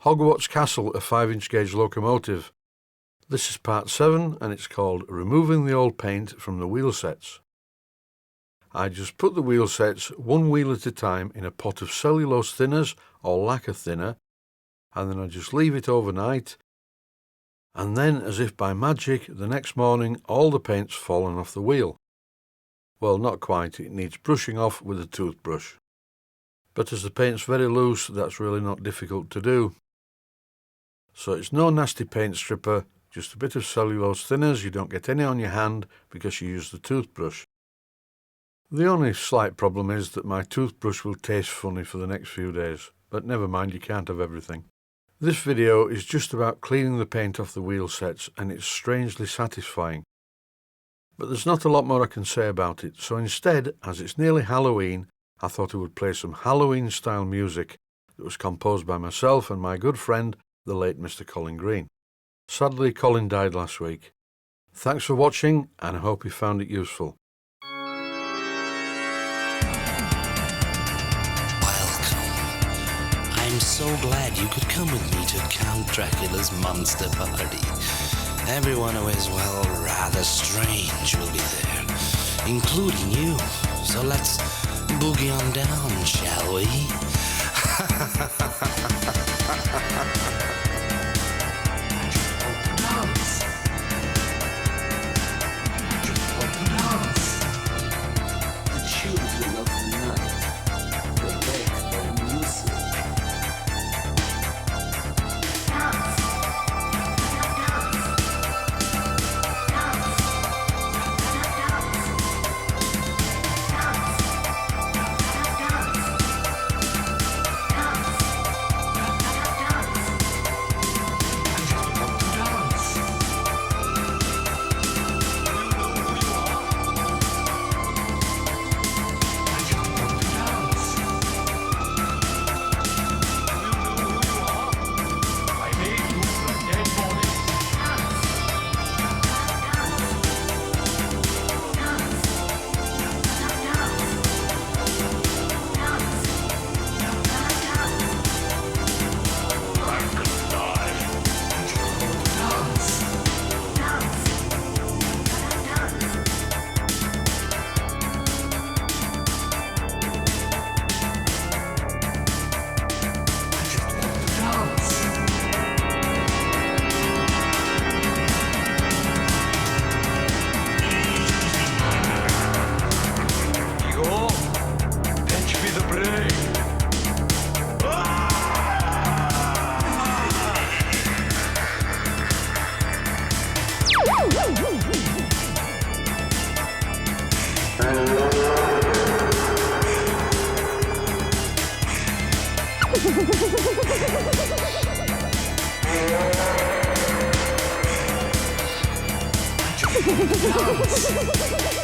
Hogwarts Castle, a 5-inch gauge locomotive. This is part 7 and it's called Removing the Old Paint from the Wheel Sets. I just put the wheel sets one wheel at a time in a pot of cellulose thinners or lacquer thinner, and then I just leave it overnight, and then as if by magic the next morning all the paint's fallen off the wheel. Well, not quite, it needs brushing off with a toothbrush. But as the paint's very loose, that's really not difficult to do. So it's no nasty paint stripper, just a bit of cellulose thinners. You don't get any on your hand because you use the toothbrush. The only slight problem is that my toothbrush will taste funny for the next few days, but never mind, you can't have everything. This video is just about cleaning the paint off the wheel sets, and it's strangely satisfying. But there's not a lot more I can say about it, so instead, as it's nearly Halloween, I thought I would play some Halloween-style music that was composed by myself and my good friend, the late Mr. Colin Green. Sadly, Colin died last week. Thanks for watching, and I hope you found it useful. Welcome. I'm so glad you could come with me to Count Dracula's monster party. Everyone who is, well, rather strange will be there, including you. So let's boogie on down, shall we? The children of the night, they make their music. Dance.